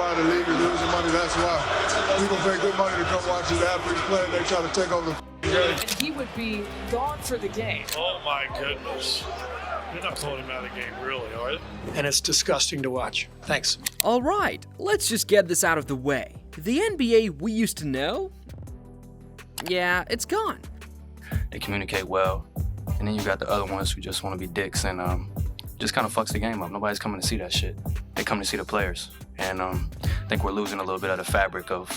why the league is losing money. That's why people pay good money to come watch these athletes play, and they try to take over the game. And he would be gone for the game. Oh my goodness. You're not pulling him out of the game, really, are you? And it's disgusting to watch. Thanks. Alright, let's just get this out of the way. The NBA we used to know? Yeah, it's gone. They communicate well, and then you got the other ones who just want to be dicks and just kind of fucks the game up. Nobody's coming to see that shit. They come to see the players, and I think we're losing a little bit of the fabric of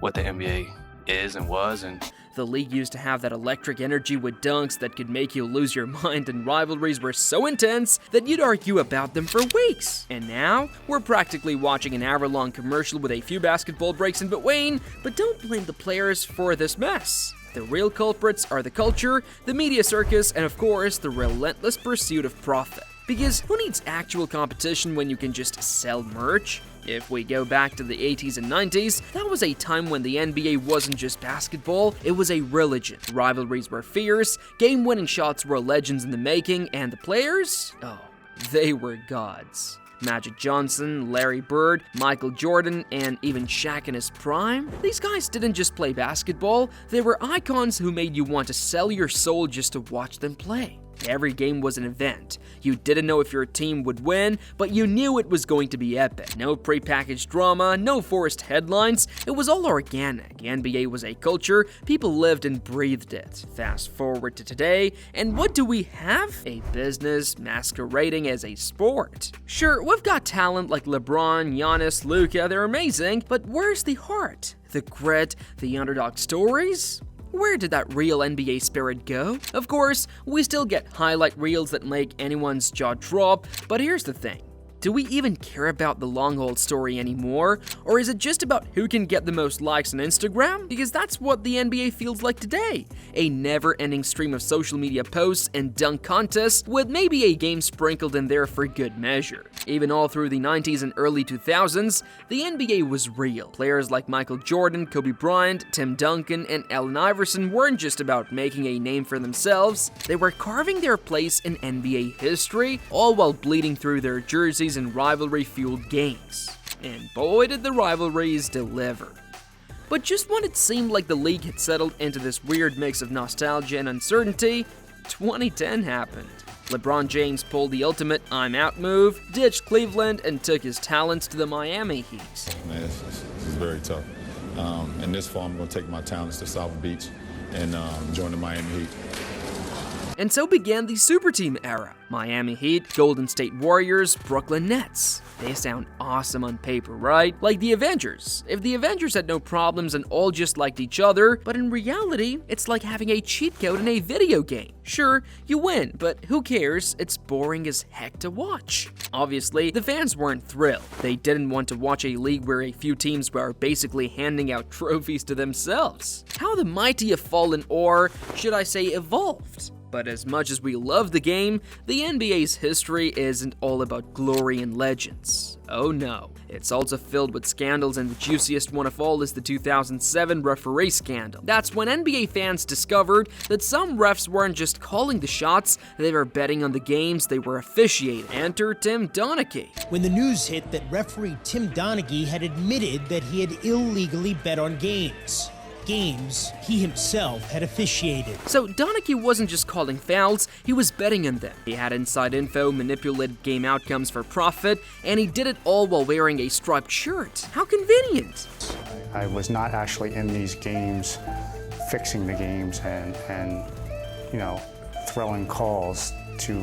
what the NBA is and was. And the league used to have that electric energy with dunks that could make you lose your mind, and rivalries were so intense that you'd argue about them for weeks. And now, we're practically watching an hour-long commercial with a few basketball breaks in between, but don't blame the players for this mess. The real culprits are the culture, the media circus, and of course, the relentless pursuit of profit. Because who needs actual competition when you can just sell merch? If we go back to the 80s and 90s, that was a time when the NBA wasn't just basketball, it was a religion. Rivalries were fierce, game-winning shots were legends in the making, and the players? Oh, they were gods. Magic Johnson, Larry Bird, Michael Jordan, and even Shaq in his prime? These guys didn't just play basketball, they were icons who made you want to sell your soul just to watch them play. Every game was an event. You didn't know if your team would win, but you knew it was going to be epic. No prepackaged drama, no forced headlines, it was all organic. NBA was a culture, people lived and breathed it. Fast forward to today, and what do we have? A business masquerading as a sport. Sure, we've got talent like LeBron, Giannis, Luka, they're amazing, but where's the heart? The grit, the underdog stories? Where did that real NBA spirit go? Of course, we still get highlight reels that make anyone's jaw drop, but here's the thing. Do we even care about the long-haul story anymore? Or is it just about who can get the most likes on Instagram? Because that's what the NBA feels like today. A never-ending stream of social media posts and dunk contests with maybe a game sprinkled in there for good measure. Even all through the 90s and early 2000s, the NBA was real. Players like Michael Jordan, Kobe Bryant, Tim Duncan, and Allen Iverson weren't just about making a name for themselves, they were carving their place in NBA history, all while bleeding through their jerseys and rivalry-fueled games. And boy did the rivalries deliver. But just when it seemed like the league had settled into this weird mix of nostalgia and uncertainty, 2010 happened. LeBron James pulled the ultimate I'm out move, ditched Cleveland, and took his talents to the Miami Heat. Man, it's very tough. In this fall, I'm going to take my talents to South Beach and join the Miami Heat. And so began the super team era. Miami Heat, Golden State Warriors, Brooklyn Nets. They sound awesome on paper, right? Like the Avengers. If the Avengers had no problems and all just liked each other, but in reality, it's like having a cheat code in a video game. Sure, you win, but who cares? It's boring as heck to watch. Obviously, the fans weren't thrilled. They didn't want to watch a league where a few teams were basically handing out trophies to themselves. How the mighty have fallen, or should I say evolved. But as much as we love the game, the NBA's history isn't all about glory and legends. Oh no. It's also filled with scandals, and the juiciest one of all is the 2007 referee scandal. That's when NBA fans discovered that some refs weren't just calling the shots, they were betting on the games they were officiating. Enter Tim Donaghy. When the news hit that referee Tim Donaghy had admitted that he had illegally bet on games he himself had officiated. So Donaghy wasn't just calling fouls, he was betting on them. He had inside info, manipulated game outcomes for profit, and he did it all while wearing a striped shirt. How convenient! I was not actually in these games fixing the games and you know, throwing calls to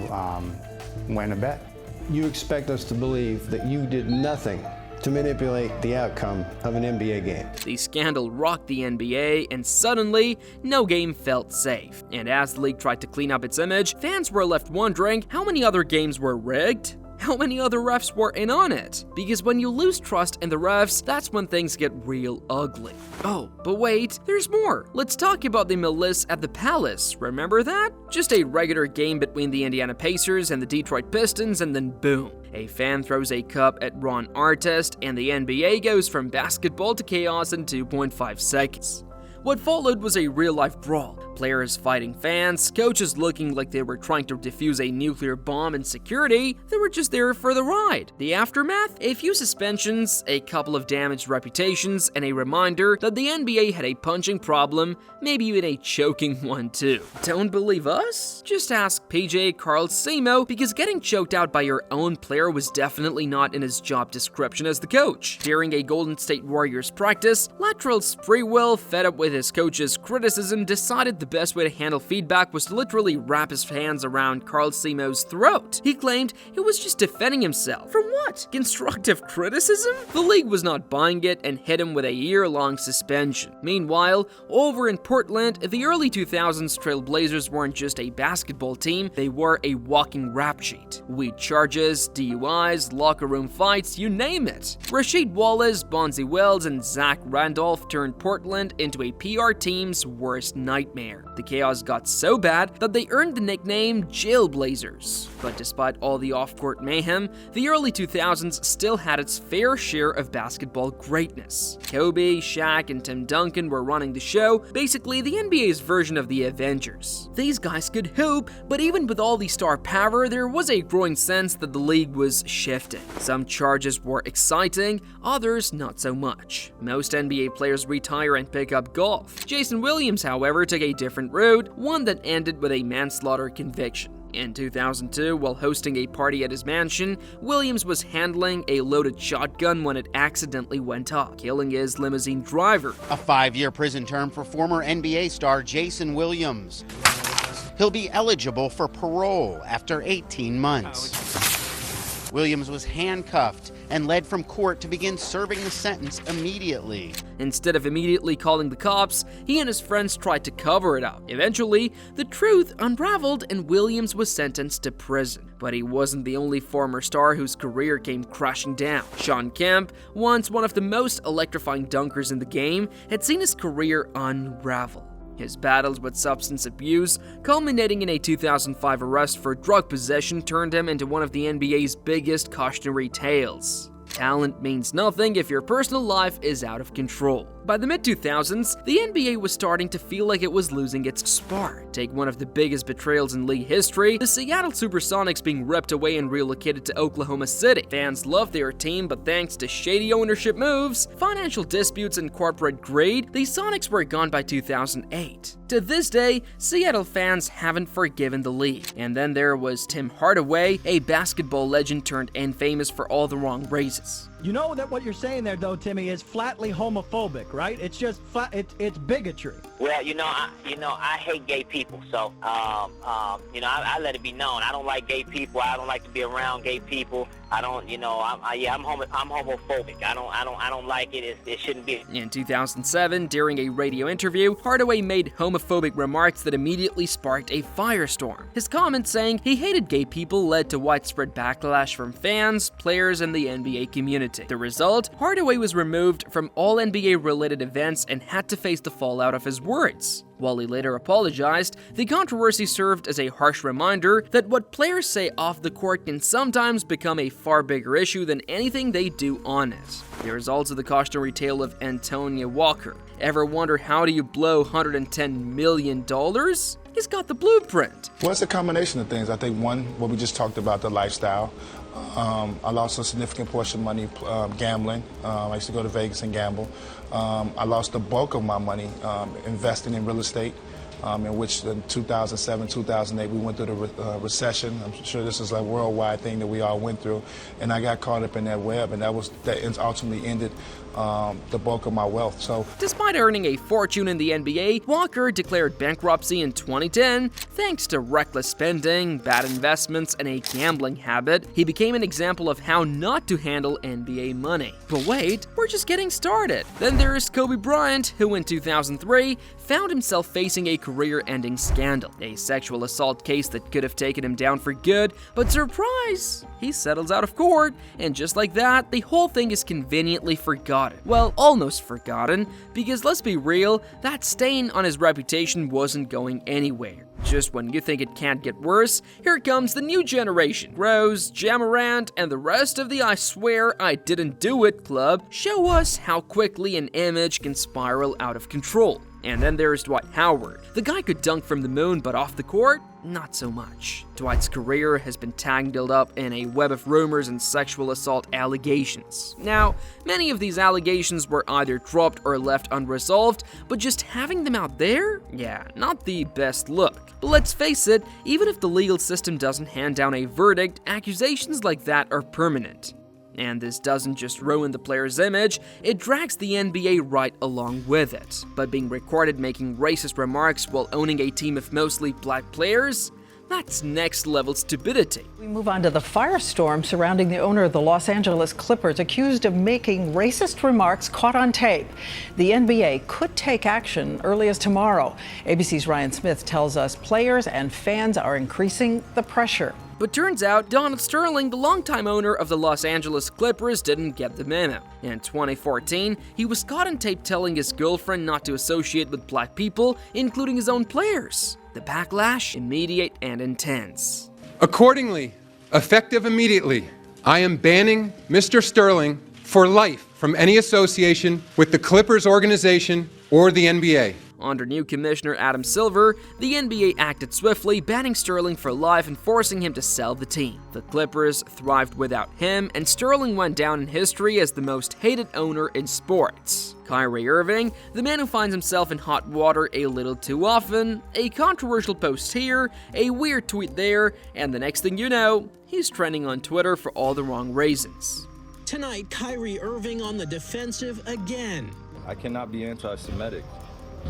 win a bet. You expect us to believe that you did nothing to manipulate the outcome of an NBA game. The scandal rocked the NBA, and suddenly, no game felt safe. And as the league tried to clean up its image, fans were left wondering how many other games were rigged? How many other refs were in on it? Because when you lose trust in the refs, that's when things get real ugly. Oh, but wait, there's more. Let's talk about the Malice at the Palace. Remember that? Just a regular game between the Indiana Pacers and the Detroit Pistons, and then boom. A fan throws a cup at Ron Artest, and the NBA goes from basketball to chaos in 2.5 seconds. What followed was a real-life brawl. Players fighting fans, coaches looking like they were trying to defuse a nuclear bomb, and security they were just there for the ride. The aftermath? A few suspensions, a couple of damaged reputations, and a reminder that the NBA had a punching problem, maybe even a choking one too. Don't believe us? Just ask PJ Carl Simo, because getting choked out by your own player was definitely not in his job description as the coach. During a Golden State Warriors practice, lateral Sprewell, fed up with his coach's criticism, decided the best way to handle feedback was to literally wrap his hands around Carl Simo's throat. He claimed he was just defending himself. From what? Constructive criticism? The league was not buying it and hit him with a year-long suspension. Meanwhile, over in Portland, the early 2000s Trail Blazers weren't just a basketball team, they were a walking rap sheet. Weed charges, DUIs, locker room fights, you name it. Rasheed Wallace, Bonzi Wells, and Zach Randolph turned Portland into a PR team's worst nightmare. The chaos got so bad that they earned the nickname Jailblazers. But despite all the off-court mayhem, the early 2000s still had its fair share of basketball greatness. Kobe, Shaq, and Tim Duncan were running the show, basically the NBA's version of the Avengers. These guys could hoop, but even with all the star power, there was a growing sense that the league was shifting. Some charges were exciting, others not so much. Most NBA players retire and pick up golf. Jason Williams, however, took a different route, one that ended with a manslaughter conviction. In 2002, while hosting a party at his mansion, Williams was handling a loaded shotgun when it accidentally went off, killing his limousine driver. A 5-year prison term for former NBA star Jason Williams. He'll be eligible for parole after 18 months. Williams was handcuffed and led from court to begin serving the sentence immediately. Instead of immediately calling the cops, he and his friends tried to cover it up. Eventually, the truth unraveled and Williams was sentenced to prison. But he wasn't the only former star whose career came crashing down. Shawn Kemp, once one of the most electrifying dunkers in the game, had seen his career unravel. His battles with substance abuse, culminating in a 2005 arrest for drug possession, turned him into one of the NBA's biggest cautionary tales. Talent means nothing if your personal life is out of control. By the mid-2000s, the NBA was starting to feel like it was losing its spark. Take one of the biggest betrayals in league history, the Seattle Supersonics being ripped away and relocated to Oklahoma City. Fans loved their team, but thanks to shady ownership moves, financial disputes, and corporate greed, the Sonics were gone by 2008. To this day, Seattle fans haven't forgiven the league. And then there was Tim Hardaway, a basketball legend turned infamous for all the wrong reasons. You know that what you're saying there, though, Timmy, is flatly homophobic, right? It's just it's bigotry. Well, I hate gay people, so I let it be known. I don't like gay people. I don't like to be around gay people. I don't, I'm homophobic. I don't like it. It shouldn't be. In 2007, during a radio interview, Hardaway made homophobic remarks that immediately sparked a firestorm. His comments saying he hated gay people led to widespread backlash from fans, players, and the NBA community. The result? Hardaway was removed from all NBA-related events and had to face the fallout of his words. While he later apologized, the controversy served as a harsh reminder that what players say off the court can sometimes become a far bigger issue than anything they do on it. There is also the cautionary tale of Antonia Walker. Ever wonder how do you blow $110 million? He's got the blueprint. Well, it's a combination of things. I think one, what we just talked about, the lifestyle. I lost a significant portion of money gambling. I used to go to Vegas and gamble. I lost the bulk of my money investing in real estate, in which in 2007, 2008, we went through the recession. I'm sure this is a worldwide thing that we all went through. And I got caught up in that web, and that ultimately ended the bulk of my wealth. So, despite earning a fortune in the NBA, Walker declared bankruptcy in 2010 thanks to reckless spending, bad investments, and a gambling habit. He became an example of how not to handle NBA money. But wait, we're just getting started. Then there is Kobe Bryant, who in 2003 found himself facing a career-ending scandal, a sexual assault case that could have taken him down for good, but surprise, he settles out of court, and just like that, the whole thing is conveniently forgotten. Well, almost forgotten, because let's be real, that stain on his reputation wasn't going anywhere. Just when you think it can't get worse, here comes the new generation. Rose, Jamarant, and the rest of the I swear I didn't do it club show us how quickly an image can spiral out of control. And then there's Dwight Howard. The guy could dunk from the moon, but off the court, not so much. Dwight's career has been tangled up in a web of rumors and sexual assault allegations. Now, many of these allegations were either dropped or left unresolved, but just having them out there? Yeah, not the best look. But let's face it, even if the legal system doesn't hand down a verdict, accusations like that are permanent. And this doesn't just ruin the player's image, it drags the NBA right along with it. But being recorded making racist remarks while owning a team of mostly black players? That's next level stupidity. We move on to the firestorm surrounding the owner of the Los Angeles Clippers, accused of making racist remarks caught on tape. The NBA could take action early as tomorrow. ABC's Ryan Smith tells us players and fans are increasing the pressure. But turns out Donald Sterling, the longtime owner of the Los Angeles Clippers, didn't get the memo. In 2014, he was caught on tape telling his girlfriend not to associate with black people, including his own players. The backlash, immediate and intense. Accordingly, effective immediately, I am banning Mr. Sterling for life from any association with the Clippers organization or the NBA. Under new commissioner Adam Silver, the NBA acted swiftly, banning Sterling for life and forcing him to sell the team. The Clippers thrived without him, and Sterling went down in history as the most hated owner in sports. Kyrie Irving, the man who finds himself in hot water a little too often, a controversial post here, a weird tweet there, and the next thing you know, he's trending on Twitter for all the wrong reasons. Tonight, Kyrie Irving on the defensive again. I cannot be anti-Semitic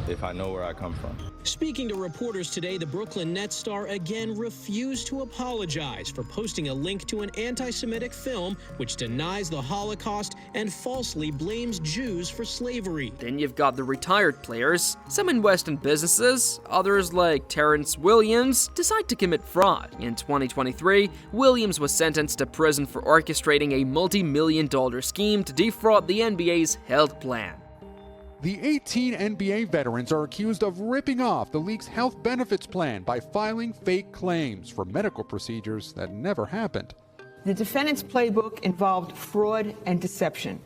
if I know where I come from. Speaking to reporters today, the Brooklyn Nets star again refused to apologize for posting a link to an anti-Semitic film which denies the Holocaust and falsely blames Jews for slavery. Then you've got the retired players. Some invest in businesses, others like Terrence Williams decide to commit fraud. In 2023, Williams was sentenced to prison for orchestrating a multi-million-dollar scheme to defraud the NBA's health plan. The 18 NBA veterans are accused of ripping off the league's health benefits plan by filing fake claims for medical procedures that never happened. The defendant's playbook involved fraud and deception.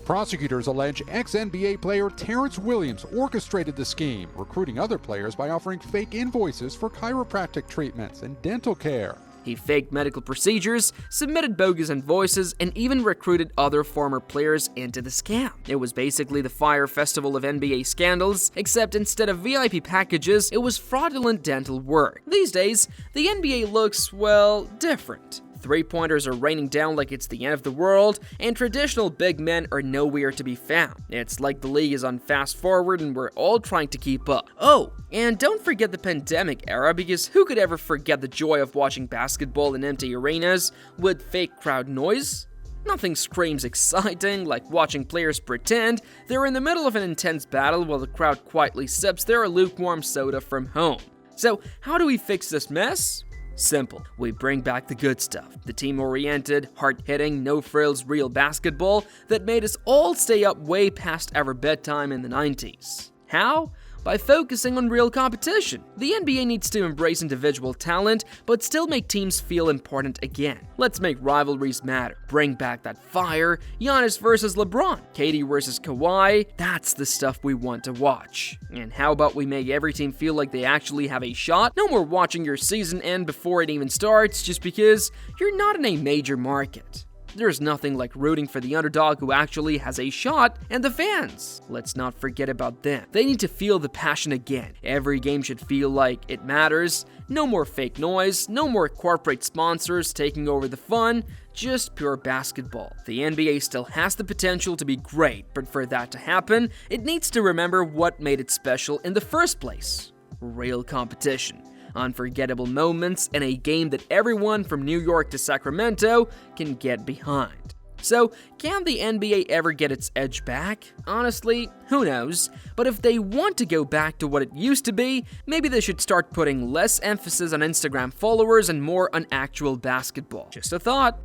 Prosecutors allege ex-NBA player Terrence Williams orchestrated the scheme, recruiting other players by offering fake invoices for chiropractic treatments and dental care. He faked medical procedures, submitted bogus invoices, and even recruited other former players into the scam. It was basically the Fyre Festival of NBA scandals, except instead of VIP packages, it was fraudulent dental work. These days, the NBA looks, well, different. Three-pointers are raining down like it's the end of the world, and traditional big men are nowhere to be found. It's like the league is on fast forward and we're all trying to keep up. Oh, and don't forget the pandemic era, because who could ever forget the joy of watching basketball in empty arenas with fake crowd noise? Nothing screams exciting like watching players pretend they're in the middle of an intense battle while the crowd quietly sips their lukewarm soda from home. So how do we fix this mess? Simple. We bring back the good stuff. The team-oriented, hard-hitting, no-frills real basketball that made us all stay up way past our bedtime in the 90s. How? By focusing on real competition. The NBA needs to embrace individual talent, but still make teams feel important again. Let's make rivalries matter. Bring back that fire. Giannis versus LeBron. KD versus Kawhi. That's the stuff we want to watch. And how about we make every team feel like they actually have a shot? No more watching your season end before it even starts just because you're not in a major market. There's nothing like rooting for the underdog who actually has a shot, and the fans. Let's not forget about them. They need to feel the passion again. Every game should feel like it matters. No more fake noise, no more corporate sponsors taking over the fun, just pure basketball. The NBA still has the potential to be great, but for that to happen, it needs to remember what made it special in the first place. Real competition. Unforgettable moments in a game that everyone from New York to Sacramento can get behind. So, can the NBA ever get its edge back? Honestly, who knows? But if they want to go back to what it used to be, maybe they should start putting less emphasis on Instagram followers and more on actual basketball. Just a thought.